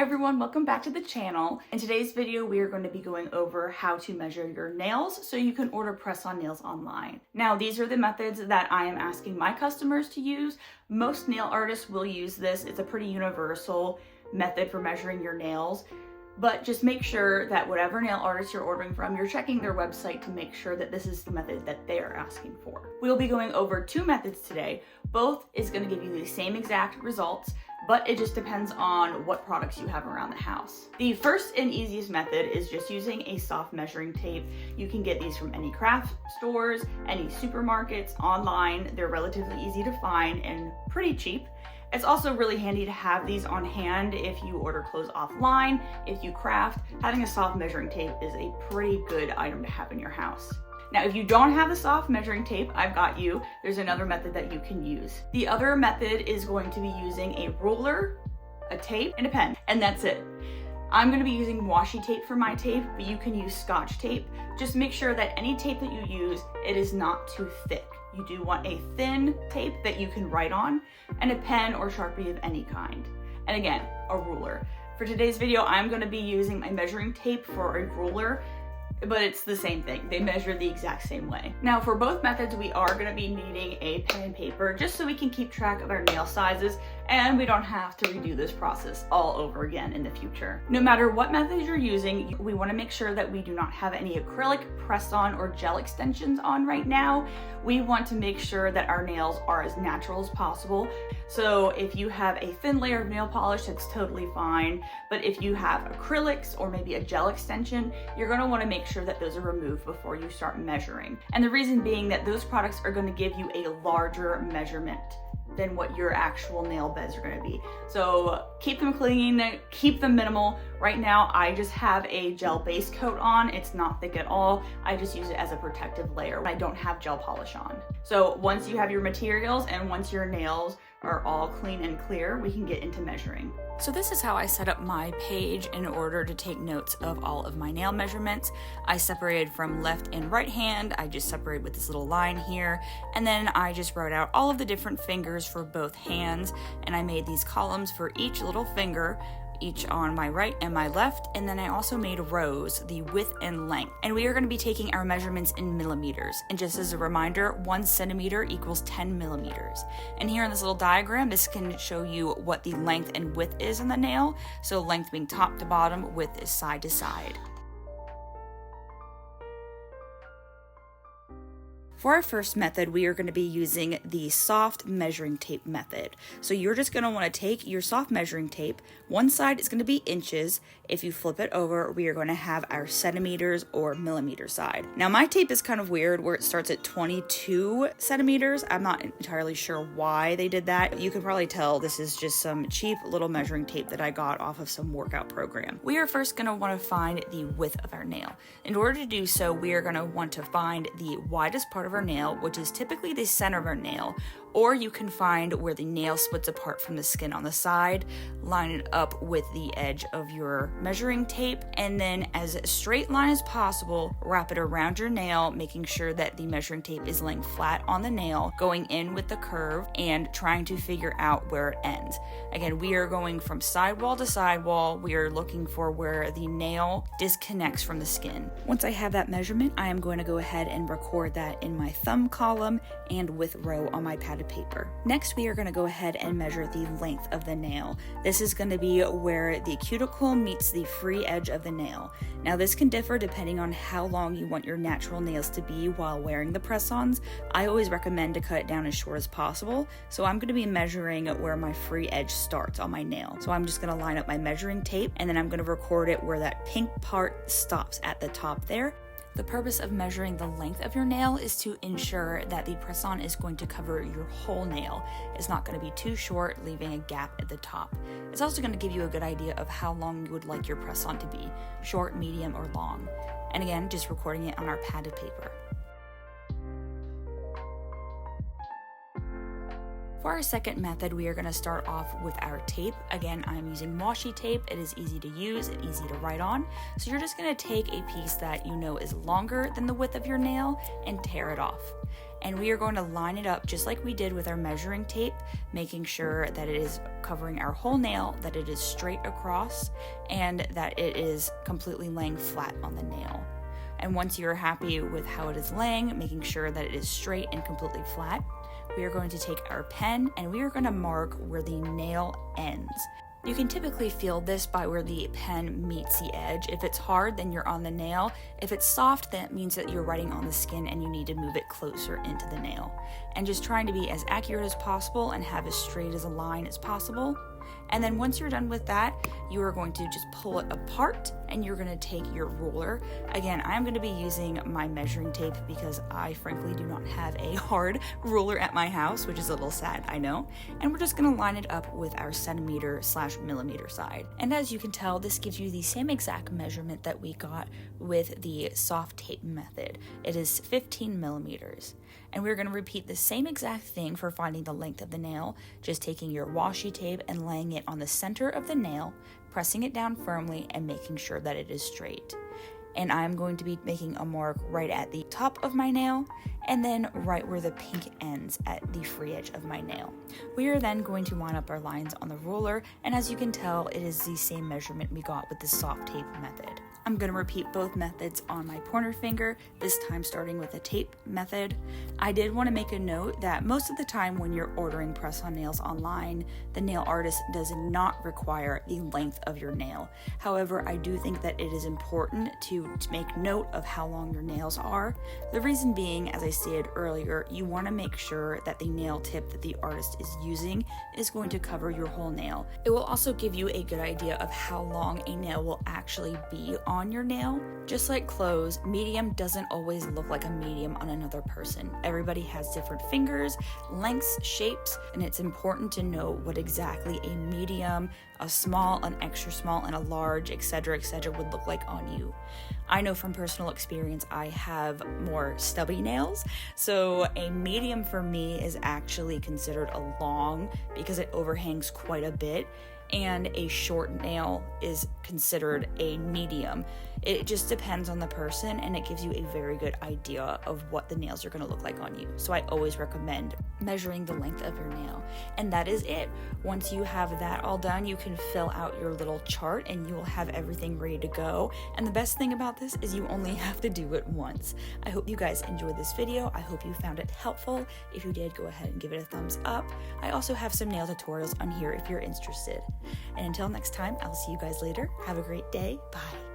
Hi everyone, welcome back to the channel. In today's video, we are going to be going over how to measure your nails so you can order press-on nails online. Now, these are the methods that I am asking my customers to use. Most nail artists will use this. It's a pretty universal method for measuring your nails, but just make sure that whatever nail artist you're ordering from, you're checking their website to make sure that this is the method that they are asking for. We'll be going over two methods today. Both is going to give you the same exact results, but it just depends on what products you have around the house. The first and easiest method is just using a soft measuring tape. You can get these from any craft stores, any supermarkets, online. They're relatively easy to find and pretty cheap. It's also really handy to have these on hand if you order clothes offline, if you craft. Having a soft measuring tape is a pretty good item to have in your house. Now, if you don't have the soft measuring tape, I've got you. There's another method that you can use. The other method is going to be using a ruler, a tape, and a pen, and that's it. I'm going to be using washi tape for my tape, but you can use Scotch tape. Just make sure that any tape that you use, it is not too thick. You do want a thin tape that you can write on, and a pen or Sharpie of any kind. And again, a ruler. For today's video, I'm going to be using my measuring tape for a ruler, but it's the same thing. They measure the exact same way. Now, for both methods, we are going to be needing a pen and paper just so we can keep track of our nail sizes and we don't have to redo this process all over again in the future. No matter what method you're using, we want to make sure that we do not have any acrylic, press-on, or gel extensions on right now. We want to make sure that our nails are as natural as possible. So if you have a thin layer of nail polish, that's totally fine. But if you have acrylics or maybe a gel extension, you're going to want to make sure that those are removed before you start measuring. And the reason being that those products are going to give you a larger measurement than what your actual nail beds are going to be. So keep them clean, keep them minimal. Right now, I just have a gel base coat on. It's not thick at all. I just use it as a protective layer. I don't have gel polish on. So once you have your materials and once your nails are all clean and clear, we can get into measuring. So this is how I set up my page in order to take notes of all of my nail measurements. I separated from left and right hand. I just separated with this little line here. And then I just wrote out all of the different fingers for both hands. And I made these columns for each little finger, each on my right and my left, and then I also made rows, the width and length. And we are going to be taking our measurements in millimeters. And just as a reminder, 1 centimeter equals 10 millimeters. And here in this little diagram, this can show you what the length and width is in the nail. So length being top to bottom, width is side to side. For our first method, we are going to be using the soft measuring tape method. So you're just going to want to take your soft measuring tape. One side is going to be inches. If you flip it over, we are going to have our centimeters or millimeter side. Now my tape is kind of weird where it starts at 22 centimeters. I'm not entirely sure why they did that. You can probably tell this is just some cheap little measuring tape that I got off of some workout program. We are first going to want to find the width of our nail. In order to do so, we are going to want to find the widest part of our nail, which is typically the center of our nail, or you can find where the nail splits apart from the skin on the side, line it up with the edge of your measuring tape, and then as a straight line as possible, wrap it around your nail, making sure that the measuring tape is laying flat on the nail, going in with the curve, and trying to figure out where it ends. Again, we are going from sidewall to sidewall. We are looking for where the nail disconnects from the skin. Once I have that measurement, I am going to go ahead and record that in my thumb column and width row on my padded paper. Next, we are going to go ahead and measure the length of the nail. This is going to be where the cuticle meets the free edge of the nail. Now, this can differ depending on how long you want your natural nails to be while wearing the press-ons. I always recommend to cut it down as short as possible, so I'm going to be measuring where my free edge starts on my nail. So I'm just going to line up my measuring tape, and then I'm going to record it where that pink part stops at the top there. The purpose of measuring the length of your nail is to ensure that the press-on is going to cover your whole nail. It's not going to be too short, leaving a gap at the top. It's also going to give you a good idea of how long you would like your press-on to be, short, medium, or long. And again, just recording it on our padded paper. For our second method, we are going to start off with our tape. Again, I'm using washi tape. It is easy to use and easy to write on. So you're just going to take a piece that you know is longer than the width of your nail and tear it off. and we are going to line it up just like we did with our measuring tape, making sure that it is covering our whole nail, that it is straight across, and that it is completely laying flat on the nail. And once you're happy with how it is laying, making sure that it is straight and completely flat, we are going to take our pen and we are going to mark where the nail ends. You can typically feel this by where the pen meets the edge. If it's hard, then you're on the nail. If it's soft, then it means that you're writing on the skin and you need to move it closer into the nail. And just trying to be as accurate as possible and have as straight as a line as possible. And then once you're done with that, you are going to just pull it apart and you're going to take your ruler. Again, I'm going to be using my measuring tape because I frankly do not have a hard ruler at my house, which is a little sad, I know. And we're just going to line it up with our centimeter/millimeter side. And as you can tell, this gives you the same exact measurement that we got with the soft tape method. It is 15 millimeters. And we're going to repeat the same exact thing for finding the length of the nail, just taking your washi tape and laying it on the center of the nail, pressing it down firmly and making sure that it is straight. And I'm going to be making a mark right at the top of my nail and then right where the pink ends at the free edge of my nail. We are then going to line up our lines on the ruler, and as you can tell, it is the same measurement we got with the soft tape method. I'm going to repeat both methods on my pointer finger, this time starting with the tape method. I did want to make a note that most of the time when you're ordering press-on nails online, the nail artist does not require the length of your nail. However, I do think that it is important to make note of how long your nails are. The reason being, as I stated earlier, you want to make sure that the nail tip that the artist is using is going to cover your whole nail. It will also give you a good idea of how long a nail will actually be on your nail. Just like clothes, medium doesn't always look like a medium on another person. Everybody has different fingers, lengths, shapes, and it's important to know what exactly a medium, a small, an extra small, and a large, etc., would look like on you. I know from personal experience I have more stubby nails, so a medium for me is actually considered a long because it overhangs quite a bit, and a short nail is considered a medium. It just depends on the person, and it gives you a very good idea of what the nails are going to look like on you. So I always recommend measuring the length of your nail. And that is it. Once you have that all done, you can fill out your little chart and you will have everything ready to go. And the best thing about this is you only have to do it once. I hope you guys enjoyed this video. I hope you found it helpful. If you did, go ahead and give it a thumbs up. I also have some nail tutorials on here if you're interested. And until next time, I'll see you guys later. Have a great day. Bye.